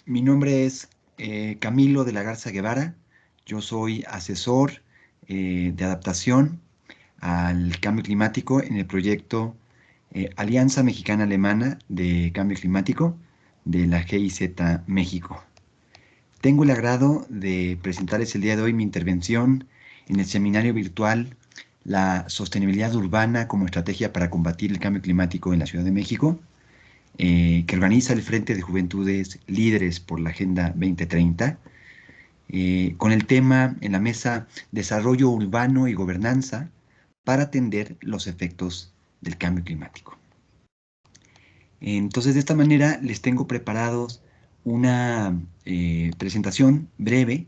Mi nombre es Camilo de la Garza Guevara. Yo soy asesor de adaptación al cambio climático en el proyecto Alianza Mexicana-Alemana de Cambio Climático de la GIZ México. Tengo el agrado de presentarles el día de hoy mi intervención en el seminario virtual La sostenibilidad urbana como estrategia para combatir el cambio climático en la Ciudad de México, que organiza el Frente de Juventudes Líderes por la Agenda 2030, con el tema en la mesa Desarrollo Urbano y Gobernanza para atender los efectos del cambio climático. Entonces, de esta manera les tengo preparados una presentación breve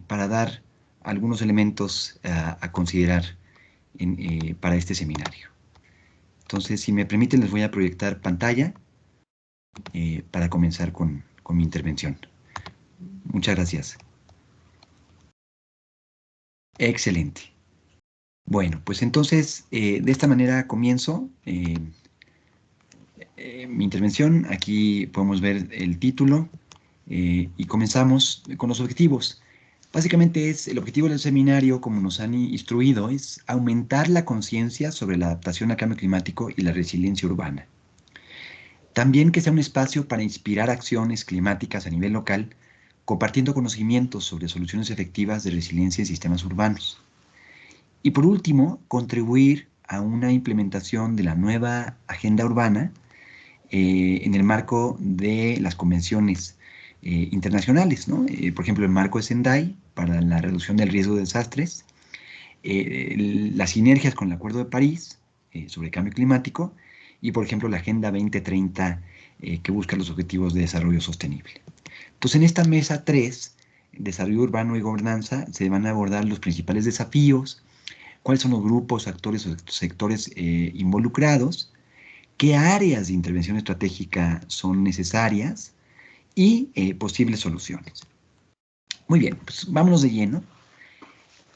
para dar algunos elementos a considerar para este seminario. Entonces, si me permiten, les voy a proyectar pantalla para comenzar con mi intervención. Muchas gracias. Excelente. Bueno, pues entonces, de esta manera comienzo mi intervención. Aquí podemos ver el título y comenzamos con los objetivos. Básicamente el objetivo del seminario, como nos han instruido, es aumentar la conciencia sobre la adaptación al cambio climático y la resiliencia urbana. También que sea un espacio para inspirar acciones climáticas a nivel local, compartiendo conocimientos sobre soluciones efectivas de resiliencia en sistemas urbanos. Y por último, contribuir a una implementación de la nueva agenda urbana en el marco de las convenciones internacionales, ¿no? Por ejemplo, el marco de Sendai para la reducción del riesgo de desastres, las sinergias con el Acuerdo de París sobre cambio climático y, por ejemplo, la Agenda 2030 que busca los objetivos de desarrollo sostenible. Entonces, en esta mesa 3, desarrollo urbano y gobernanza, se van a abordar los principales desafíos, cuáles son los grupos, actores o sectores involucrados, qué áreas de intervención estratégica son necesarias y posibles soluciones. Muy bien, pues vámonos de lleno.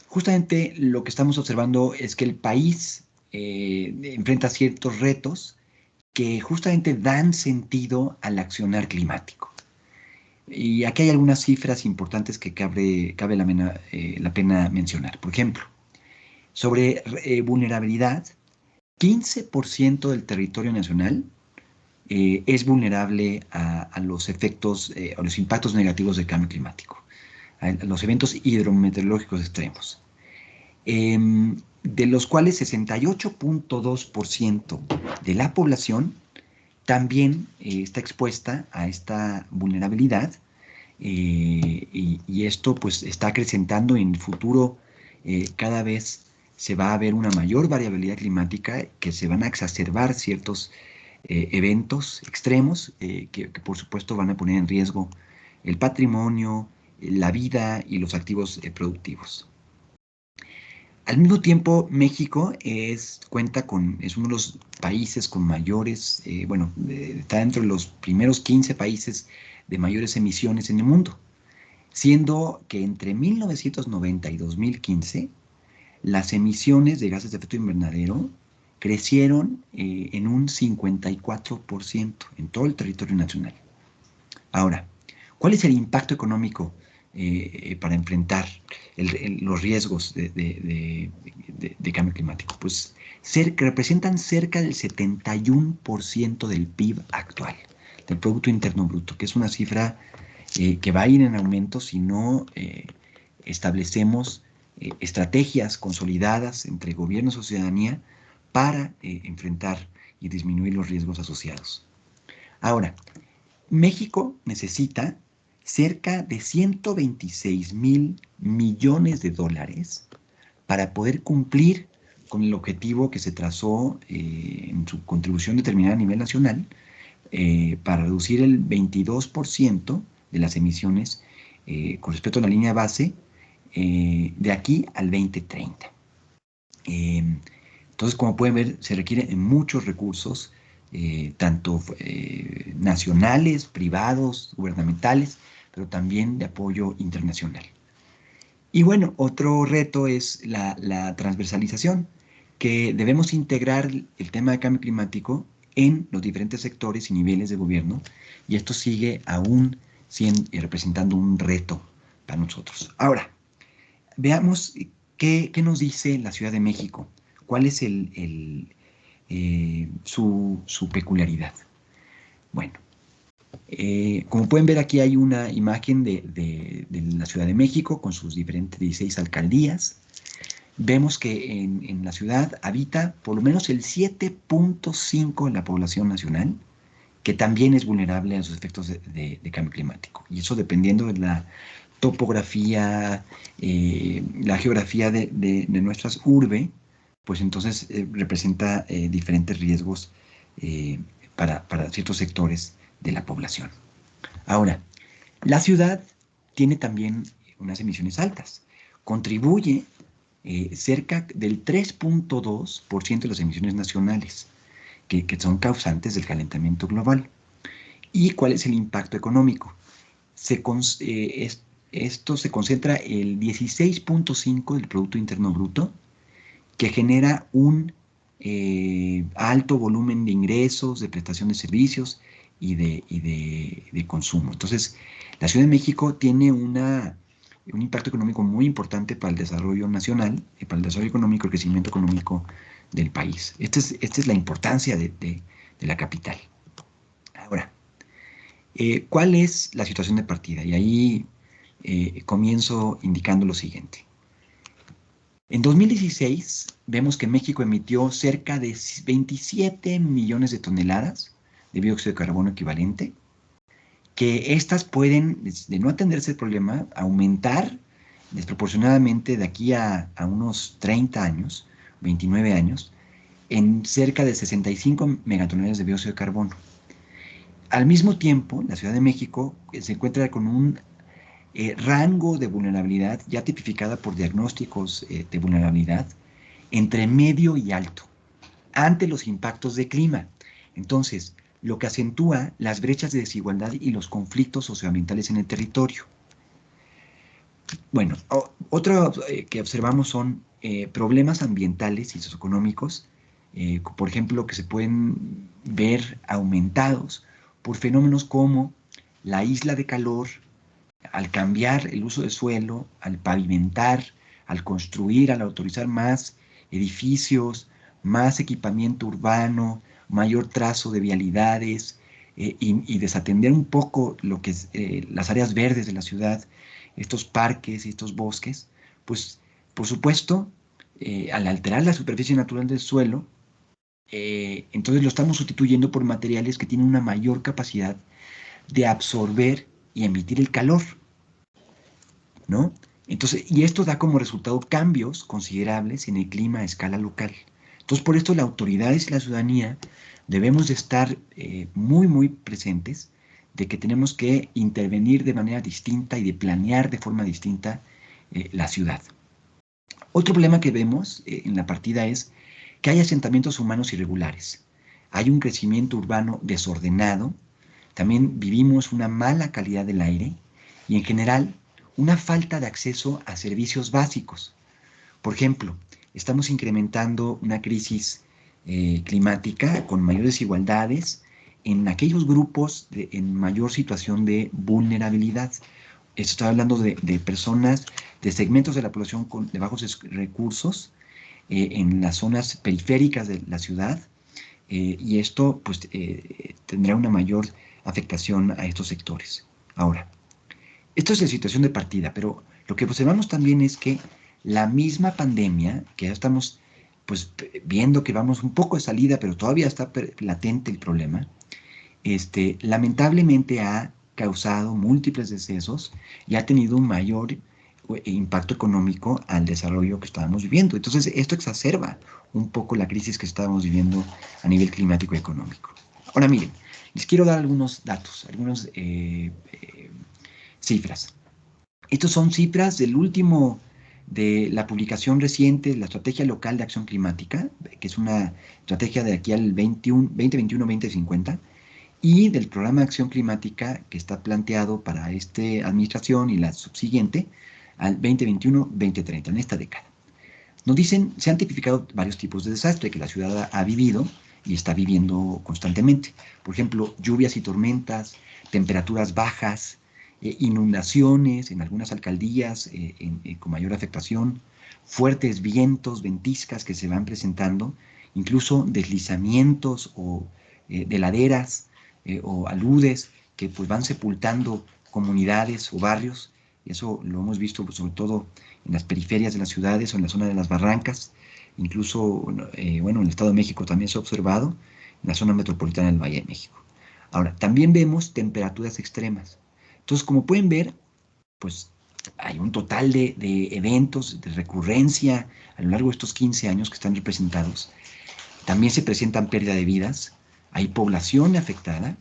Justamente lo que estamos observando es que el país enfrenta ciertos retos que justamente dan sentido al accionar climático. Y aquí hay algunas cifras importantes que cabe la pena mencionar. Por ejemplo, sobre vulnerabilidad, 15% del territorio nacional es vulnerable a los efectos, a los impactos negativos del cambio climático, a los eventos hidrometeorológicos extremos, de los cuales 68.2% de la población también está expuesta a esta vulnerabilidad y esto pues está acrecentando en el futuro. Cada vez se va a ver una mayor variabilidad climática, que se van a exacerbar ciertos eventos extremos que por supuesto van a poner en riesgo el patrimonio, la vida y los activos productivos. Al mismo tiempo, México es uno de los países con mayores, está dentro de los primeros 15 países de mayores emisiones en el mundo, siendo que entre 1990 y 2015 las emisiones de gases de efecto invernadero crecieron en un 54% en todo el territorio nacional. Ahora, ¿cuál es el impacto económico para enfrentar los riesgos de cambio climático? Pues representan cerca del 71% del PIB actual, del Producto Interno Bruto, que es una cifra que va a ir en aumento si no establecemos estrategias consolidadas entre gobiernos y ciudadanía para enfrentar y disminuir los riesgos asociados. Ahora, México necesita cerca de 126.000 millones de dólares para poder cumplir con el objetivo que se trazó en su contribución determinada a nivel nacional para reducir el 22% de las emisiones con respecto a la línea base de aquí al 2030. Entonces, como pueden ver, se requieren muchos recursos, tanto nacionales, privados, gubernamentales, pero también de apoyo internacional. Y bueno, otro reto es la transversalización, que debemos integrar el tema de cambio climático en los diferentes sectores y niveles de gobierno, y esto sigue aún representando un reto para nosotros. Ahora, veamos qué nos dice la Ciudad de México. ¿Cuál es su peculiaridad? Bueno, como pueden ver, aquí hay una imagen de la Ciudad de México con sus diferentes 16 alcaldías. Vemos que en la ciudad habita por lo menos el 7.5 de la población nacional, que también es vulnerable a los efectos de cambio climático. Y eso dependiendo de la topografía, la geografía de nuestras urbe, pues entonces representa diferentes riesgos para ciertos sectores de la población. Ahora, la ciudad tiene también unas emisiones altas. Contribuye cerca del 3.2% de las emisiones nacionales, que son causantes del calentamiento global. ¿Y cuál es el impacto económico? Esto se concentra el 16.5% del Producto Interno Bruto, que genera un alto volumen de ingresos, de prestación de servicios y de consumo. Entonces, la Ciudad de México tiene un impacto económico muy importante para el desarrollo nacional, para el desarrollo económico, el crecimiento económico del país. Esta es la importancia de la capital. Ahora, ¿cuál es la situación de partida? Y ahí comienzo indicando lo siguiente. En 2016 vemos que México emitió cerca de 27 millones de toneladas de dióxido de carbono equivalente, que estas pueden, de no atenderse el problema, aumentar desproporcionadamente de aquí a unos 30 años, 29 años, en cerca de 65 megatoneladas de dióxido de carbono. Al mismo tiempo, la Ciudad de México se encuentra con un rango de vulnerabilidad ya tipificada por diagnósticos de vulnerabilidad entre medio y alto ante los impactos de clima. Entonces, lo que acentúa las brechas de desigualdad y los conflictos socioambientales en el territorio. Bueno, otro que observamos son problemas ambientales y socioeconómicos, por ejemplo, que se pueden ver aumentados por fenómenos como la isla de calor, al cambiar el uso de suelo, al pavimentar, al construir, al autorizar más edificios, más equipamiento urbano, mayor trazo de vialidades y desatender un poco lo que es las áreas verdes de la ciudad, estos parques y estos bosques, pues por supuesto, al alterar la superficie natural del suelo, entonces lo estamos sustituyendo por materiales que tienen una mayor capacidad de absorber y emitir el calor, ¿no? Entonces, y esto da como resultado cambios considerables en el clima a escala local. Entonces, por esto las autoridades y la ciudadanía debemos de estar muy presentes de que tenemos que intervenir de manera distinta y de planear de forma distinta la ciudad. Otro problema que vemos en la partida es que hay asentamientos humanos irregulares. Hay un crecimiento urbano desordenado, también vivimos una mala calidad del aire y en general una falta de acceso a servicios básicos. Por ejemplo, estamos incrementando una crisis climática con mayores desigualdades en aquellos grupos en mayor situación de vulnerabilidad. Esto está hablando de personas, de segmentos de la población de bajos recursos en las zonas periféricas de la ciudad, y esto pues tendrá una mayor afectación a estos sectores. Ahora, esto es la situación de partida, pero lo que observamos también es que la misma pandemia, que ya estamos pues viendo que vamos un poco de salida, pero todavía está latente el problema, lamentablemente ha causado múltiples decesos y ha tenido un mayor impacto económico al desarrollo que estábamos viviendo. Entonces, esto exacerba un poco la crisis que estábamos viviendo a nivel climático y económico. Ahora, miren, les quiero dar algunos datos, algunas cifras. Estas son cifras de la publicación reciente de la Estrategia Local de Acción Climática, que es una estrategia de aquí al 2021-2050, y del Programa de Acción Climática que está planteado para esta administración y la subsiguiente al 2021-2030, en esta década. Nos dicen, se han tipificado varios tipos de desastre que la ciudad ha vivido y está viviendo constantemente. Por ejemplo, lluvias y tormentas, temperaturas bajas, inundaciones en algunas alcaldías con mayor afectación, fuertes vientos, ventiscas que se van presentando, incluso deslizamientos o de laderas o aludes que pues van sepultando comunidades o barrios. Y eso lo hemos visto pues, sobre todo en las periferias de las ciudades o en la zona de las barrancas. Incluso, bueno, en el Estado de México también se ha observado, en la zona metropolitana del Valle de México. Ahora, también vemos temperaturas extremas. Entonces, como pueden ver, pues hay un total de eventos, de recurrencia a lo largo de estos 15 años que están representados. También se presentan pérdida de vidas, hay población afectada,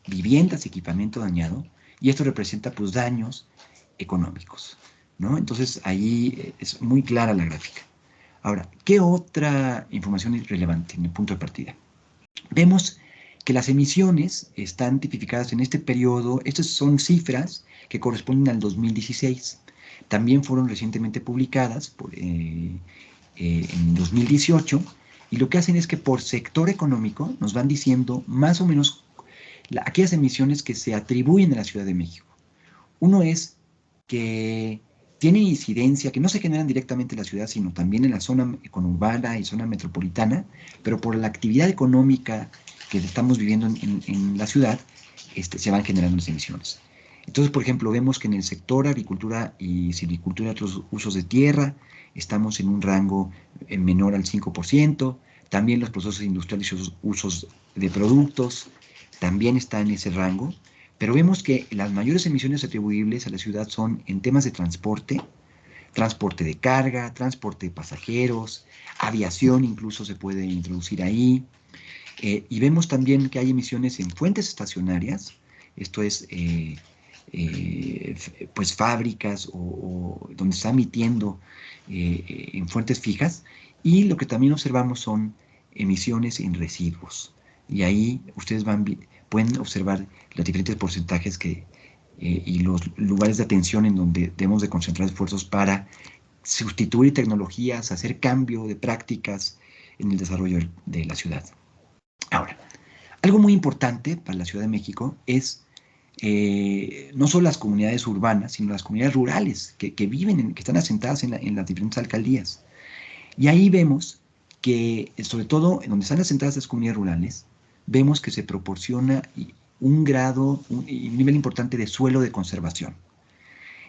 viviendas, equipamiento dañado, y esto representa pues daños económicos, ¿no? Entonces ahí es muy clara la gráfica. Ahora, ¿qué otra información es relevante en el punto de partida? Vemos que las emisiones están tipificadas en este periodo, estas son cifras que corresponden al 2016. También fueron recientemente publicadas en 2018 y lo que hacen es que por sector económico nos van diciendo más o menos aquellas emisiones que se atribuyen a la Ciudad de México. Uno es que tienen incidencia, que no se generan directamente en la ciudad, sino también en la zona conurbana y zona metropolitana, pero por la actividad económica que estamos viviendo en la ciudad, se van generando las emisiones. Entonces, por ejemplo, vemos que en el sector agricultura y silvicultura y otros usos de tierra, estamos en un rango menor al 5%, también los procesos industriales y usos de productos también están en ese rango, pero vemos que las mayores emisiones atribuibles a la ciudad son en temas de transporte, transporte de carga, transporte de pasajeros, aviación incluso se puede introducir ahí, y vemos también que hay emisiones en fuentes estacionarias, esto es, pues fábricas o donde se está emitiendo en fuentes fijas, y lo que también observamos son emisiones en residuos. Y ahí ustedes pueden observar los diferentes porcentajes y los lugares de atención en donde debemos de concentrar esfuerzos para sustituir tecnologías, hacer cambio de prácticas en el desarrollo de la ciudad. Ahora, algo muy importante para la Ciudad de México es no solo las comunidades urbanas, sino las comunidades rurales que viven, que están asentadas en las diferentes alcaldías. Y ahí vemos que, sobre todo en donde están asentadas las comunidades rurales, vemos que se proporciona un grado, un nivel importante de suelo de conservación.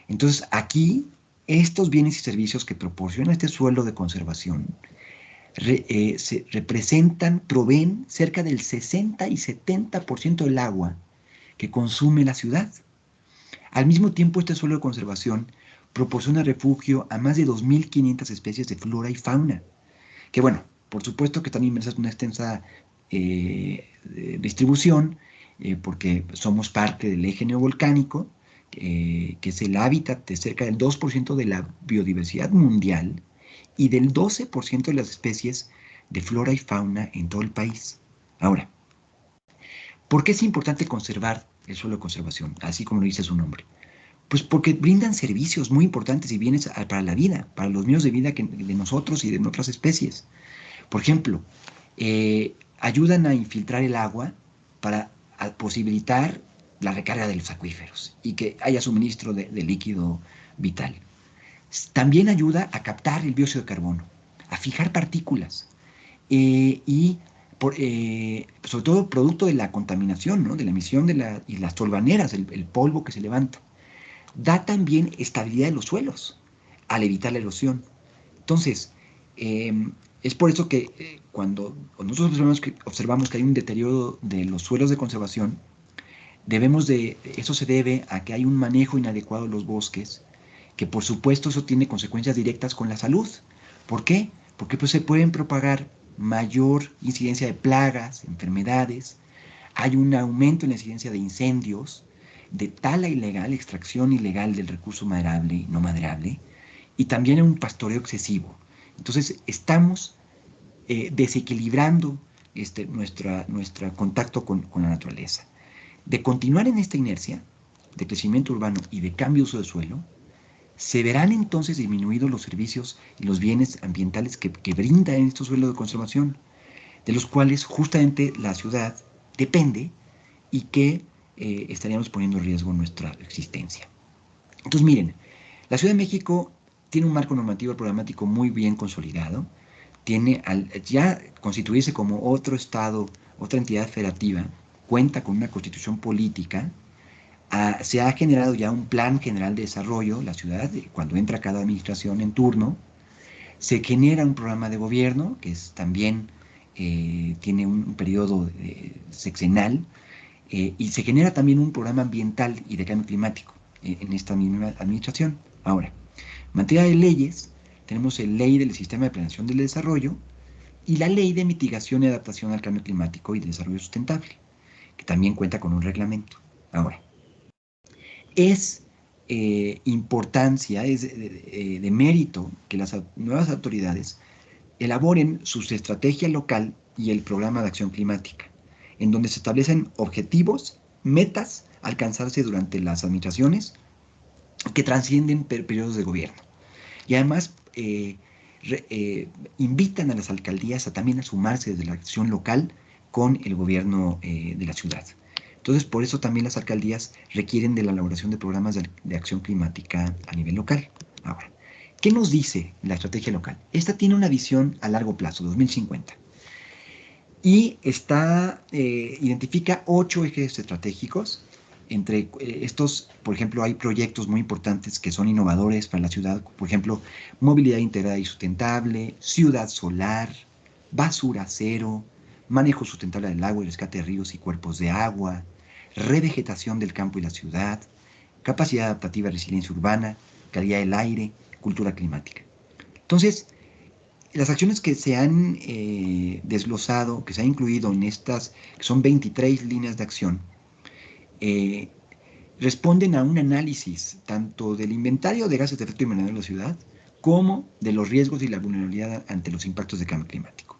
Entonces, aquí, estos bienes y servicios que proporciona este suelo de conservación se representan, proveen cerca del 60 y 70% del agua que consume la ciudad. Al mismo tiempo, este suelo de conservación proporciona refugio a más de 2.500 especies de flora y fauna, que bueno, por supuesto que están inmersas en una extensa distribución, porque somos parte del eje neovolcánico, que es el hábitat de cerca del 2% de la biodiversidad mundial y del 12% de las especies de flora y fauna en todo el país. Ahora, ¿por qué es importante conservar el suelo de conservación, así como lo dice su nombre? Pues porque brindan servicios muy importantes y bienes para la vida, para los medios de vida de nosotros y de otras especies. Por ejemplo, ayudan a infiltrar el agua para posibilitar la recarga de los acuíferos y que haya suministro de líquido vital. También ayuda a captar el dióxido de carbono, a fijar partículas y sobre todo producto de la contaminación, ¿no? De la emisión y las tolvaneras, el polvo que se levanta. Da también estabilidad de los suelos al evitar la erosión. Entonces, es por eso que cuando nosotros observamos que hay un deterioro de los suelos de conservación, eso se debe a que hay un manejo inadecuado de los bosques, que por supuesto eso tiene consecuencias directas con la salud. ¿Por qué? Porque pues, se pueden propagar mayor incidencia de plagas, enfermedades, hay un aumento en la incidencia de incendios, de tala ilegal, extracción ilegal del recurso maderable y no maderable, y también un pastoreo excesivo. Entonces, estamos desequilibrando nuestro contacto con la naturaleza. De continuar en esta inercia de crecimiento urbano y de cambio de uso de suelo, se verán entonces disminuidos los servicios y los bienes ambientales que brindan estos suelos de conservación, de los cuales justamente la ciudad depende y que estaríamos poniendo en riesgo nuestra existencia. Entonces, miren, la Ciudad de México tiene un marco normativo programático muy bien consolidado, tiene al ya constituirse como otro estado, otra entidad federativa, cuenta con una constitución política, se ha generado ya un plan general de desarrollo, la ciudad, cuando entra cada administración en turno, se genera un programa de gobierno, que es también tiene un periodo sexenal, y se genera también un programa ambiental y de cambio climático en esta misma administración. Ahora, en materia de leyes, tenemos la ley del sistema de planeación del desarrollo y la ley de mitigación y adaptación al cambio climático y de desarrollo sustentable, que también cuenta con un reglamento. Ahora, es importancia, es de mérito que las nuevas autoridades elaboren su estrategia local y el programa de acción climática, en donde se establecen objetivos, metas a alcanzarse durante las administraciones que trascienden periodos de gobierno. Y además invitan a las alcaldías a también a sumarse desde la acción local con el gobierno de la ciudad. Entonces, por eso también las alcaldías requieren de la elaboración de programas de acción climática a nivel local. Ahora, ¿qué nos dice la estrategia local? Esta tiene una visión a largo plazo, 2050, y identifica 8 ejes estratégicos. Entre estos, por ejemplo, hay proyectos muy importantes que son innovadores para la ciudad, por ejemplo, movilidad integrada y sustentable, ciudad solar, basura cero, manejo sustentable del agua y rescate de ríos y cuerpos de agua, revegetación del campo y la ciudad, capacidad adaptativa y resiliencia urbana, calidad del aire, cultura climática. Entonces, las acciones que se han desglosado, que se han incluido en estas, que son 23 líneas de acción, eh, responden a un análisis tanto del inventario de gases de efecto invernadero de la ciudad, como de los riesgos y la vulnerabilidad ante los impactos de cambio climático.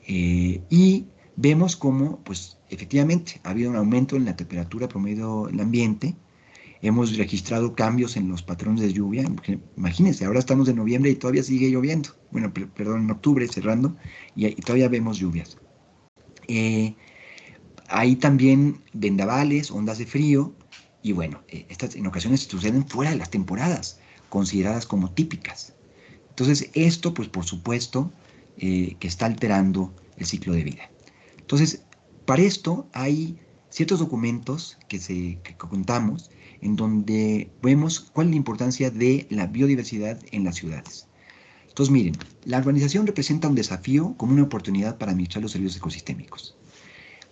Y vemos cómo, pues, efectivamente, ha habido un aumento en la temperatura promedio del ambiente. Hemos registrado cambios en los patrones de lluvia. Imagínense, ahora estamos en noviembre y todavía sigue lloviendo. Bueno, perdón, en octubre cerrando y todavía vemos lluvias. Hay también vendavales, ondas de frío y bueno, estas en ocasiones suceden fuera de las temporadas, consideradas como típicas. Entonces, esto, pues por supuesto, que está alterando el ciclo de vida. Entonces, para esto hay ciertos documentos que contamos en donde vemos cuál es la importancia de la biodiversidad en las ciudades. Entonces, miren, la urbanización representa un desafío como una oportunidad para administrar los servicios ecosistémicos.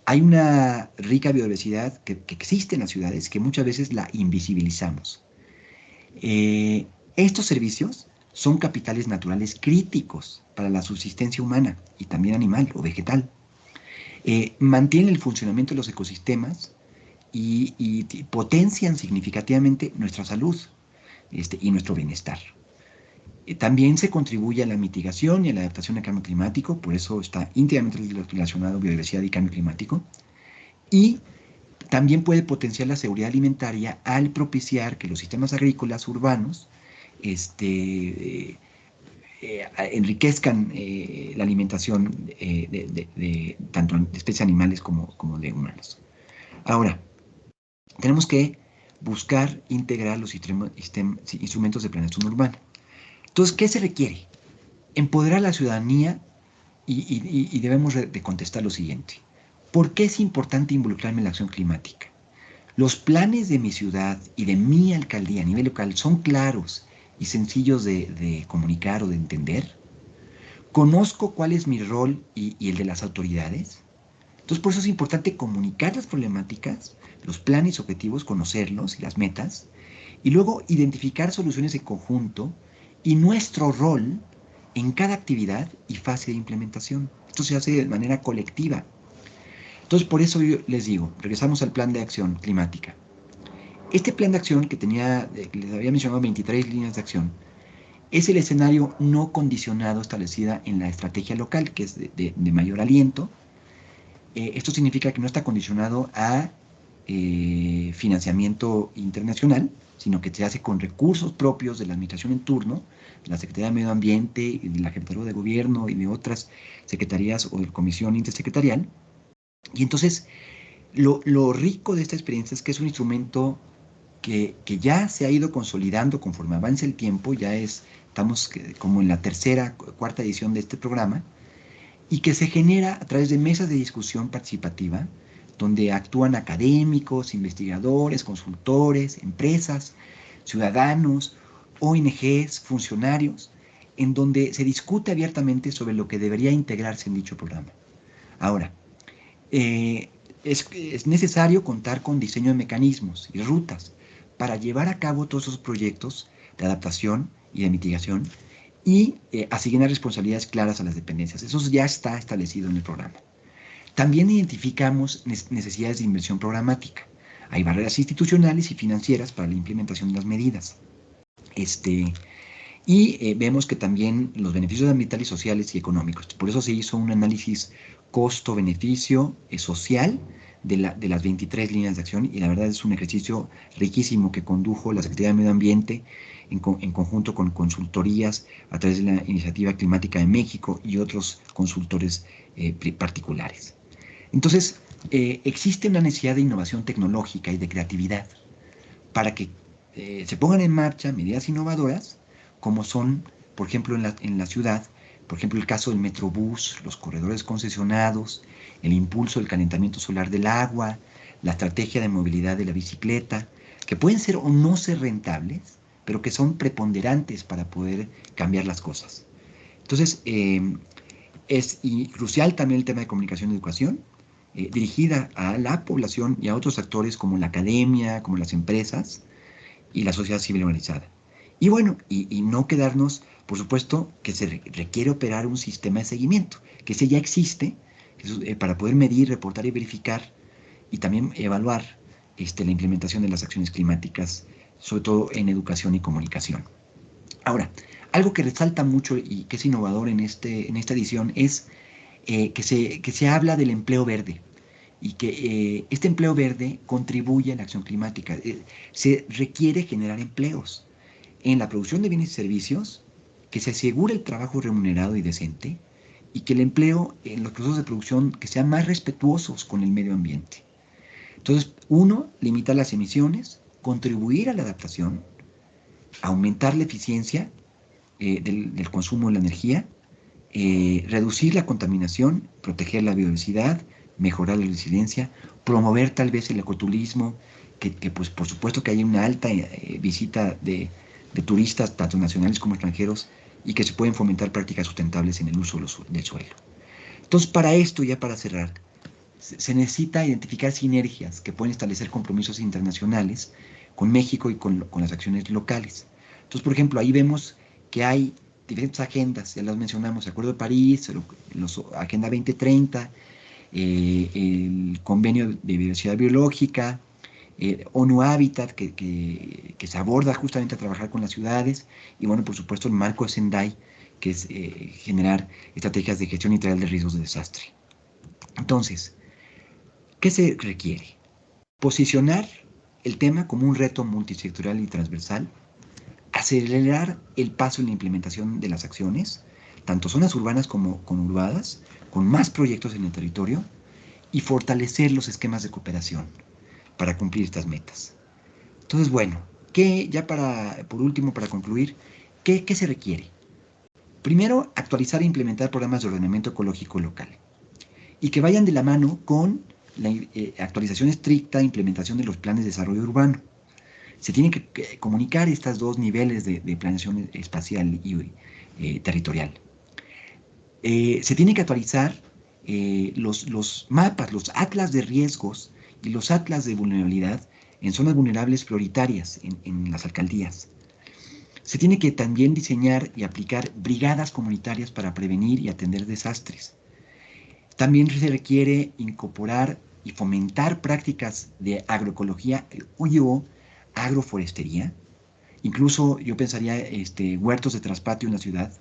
Hay una rica biodiversidad que existe en las ciudades que muchas veces la invisibilizamos. Estos servicios son capitales naturales críticos para la subsistencia humana y también animal o vegetal. Mantienen el funcionamiento de los ecosistemas y potencian significativamente nuestra salud y nuestro bienestar. También se contribuye a la mitigación y a la adaptación al cambio climático, por eso está íntimamente relacionado biodiversidad y cambio climático. Y también puede potenciar la seguridad alimentaria al propiciar que los sistemas agrícolas urbanos enriquezcan la alimentación tanto de especies animales como de humanos. Ahora, tenemos que buscar integrar los instrumentos de planeación urbana. Entonces, ¿qué se requiere? Empoderar a la ciudadanía y debemos de contestar lo siguiente. ¿Por qué es importante involucrarme en la acción climática? Los planes de mi ciudad y de mi alcaldía a nivel local son claros y sencillos de comunicar o de entender. ¿Conozco cuál es mi rol y el de las autoridades? Entonces, por eso es importante comunicar las problemáticas, los planes, objetivos, conocerlos y las metas, y luego identificar soluciones en conjunto y nuestro rol en cada actividad y fase de implementación. Esto se hace de manera colectiva. Entonces, por eso yo les digo, regresamos al plan de acción climática. Este plan de acción que les había mencionado 23 líneas de acción, es el escenario no condicionado establecida en la estrategia local, que es de mayor aliento. Esto significa que no está condicionado a financiamiento internacional, sino que se hace con recursos propios de la administración en turno, de la Secretaría de Medio Ambiente, y de la Jefatura de Gobierno y de otras secretarías o de comisión intersecretarial. Y entonces Lo rico de esta experiencia es que es un instrumento que ya se ha ido consolidando conforme avanza el tiempo, estamos como en la tercera, cuarta edición de este programa, y que se genera a través de mesas de discusión participativa, donde actúan académicos, investigadores, consultores, empresas, ciudadanos, ONGs, funcionarios, en donde se discute abiertamente sobre lo que debería integrarse en dicho programa. Ahora, es necesario contar con diseño de mecanismos y rutas para llevar a cabo todos esos proyectos de adaptación y de mitigación y asignar responsabilidades claras a las dependencias. Eso ya está establecido en el programa. También identificamos necesidades de inversión programática. Hay barreras institucionales y financieras para la implementación de las medidas. Vemos que también los beneficios ambientales, sociales y económicos. Por eso se hizo un análisis costo-beneficio social de las 23 líneas de acción, y la verdad es un ejercicio riquísimo que condujo la Secretaría de Medio Ambiente en conjunto con consultorías a través de la Iniciativa Climática de México y otros consultores particulares. Entonces, existe una necesidad de innovación tecnológica y de creatividad para que se pongan en marcha medidas innovadoras, como son, por ejemplo, en la ciudad, por ejemplo, el caso del Metrobús, los corredores concesionados, el impulso del calentamiento solar del agua, la estrategia de movilidad de la bicicleta, que pueden ser o no ser rentables, pero que son preponderantes para poder cambiar las cosas. Entonces, es crucial también el tema de comunicación y educación, dirigida a la población y a otros actores como la academia, como las empresas, y la sociedad civil organizada. Y bueno, y no quedarnos, por supuesto, que se requiere operar un sistema de seguimiento, que ese ya existe, para poder medir, reportar y verificar, y también evaluar la implementación de las acciones climáticas, sobre todo en educación y comunicación. Ahora, algo que resalta mucho y que es innovador en esta edición es que se habla del empleo verde, y que este empleo verde contribuye a la acción climática. Se requiere generar empleos en la producción de bienes y servicios, que se asegure el trabajo remunerado y decente, y que el empleo en los procesos de producción que sean más respetuosos con el medio ambiente. Entonces, uno, limitar las emisiones, contribuir a la adaptación, aumentar la eficiencia del consumo de la energía, reducir la contaminación, proteger la biodiversidad, mejorar la resiliencia, promover tal vez el ecoturismo, que pues por supuesto que hay una alta visita de turistas, tanto nacionales como extranjeros, y que se pueden fomentar prácticas sustentables en el uso del suelo. Entonces, para esto, ya para cerrar, se necesita identificar sinergias que pueden establecer compromisos internacionales con México y con las acciones locales. Entonces, por ejemplo, ahí vemos que hay diferentes agendas, ya las mencionamos, el Acuerdo de París, Agenda 2030, el Convenio de Diversidad Biológica, ONU Habitat, que se aborda justamente a trabajar con las ciudades, y bueno, por supuesto, el marco de Sendai, que es generar estrategias de gestión integral de riesgos de desastre. Entonces, ¿qué se requiere? Posicionar el tema como un reto multisectorial y transversal, acelerar el paso en la implementación de las acciones, tanto zonas urbanas como conurbadas, con más proyectos en el territorio, y fortalecer los esquemas de cooperación para cumplir estas metas. Entonces, bueno, por último, para concluir, ¿qué se requiere? Primero, actualizar e implementar programas de ordenamiento ecológico local, y que vayan de la mano con la actualización estricta e implementación de los planes de desarrollo urbano. Se tienen que comunicar estos dos niveles de planeación espacial y territorial. Se tiene que actualizar los mapas, los atlas de riesgos y los atlas de vulnerabilidad en zonas vulnerables prioritarias en las alcaldías. Se tiene que también diseñar y aplicar brigadas comunitarias para prevenir y atender desastres. También se requiere incorporar y fomentar prácticas de agroecología o agroforestería. Incluso yo pensaría huertos de traspatio en la ciudad.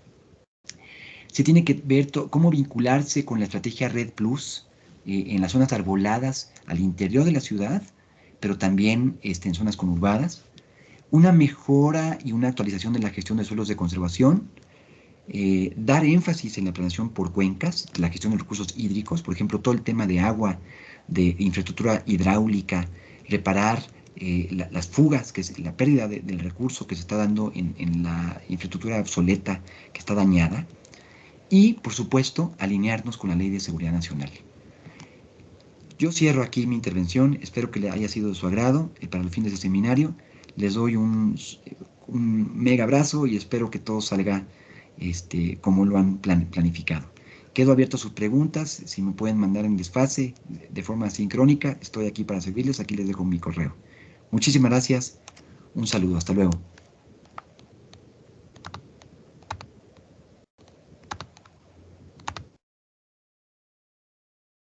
Se tiene que ver cómo vincularse con la estrategia Red Plus en las zonas arboladas al interior de la ciudad, pero también en zonas conurbadas. Una mejora y una actualización de la gestión de suelos de conservación. Dar énfasis en la planeación por cuencas, la gestión de recursos hídricos, por ejemplo, todo el tema de agua de infraestructura hidráulica, reparar las fugas, que es la pérdida del recurso que se está dando en la infraestructura obsoleta que está dañada, y, por supuesto, alinearnos con la Ley de Seguridad Nacional. Yo cierro aquí mi intervención, espero que le haya sido de su agrado para el fin de este seminario. Les doy un mega abrazo y espero que todo salga como lo han planificado. Quedo abierto a sus preguntas, si me pueden mandar en desfase, de forma sincrónica, estoy aquí para servirles, aquí les dejo mi correo. Muchísimas gracias, un saludo, hasta luego.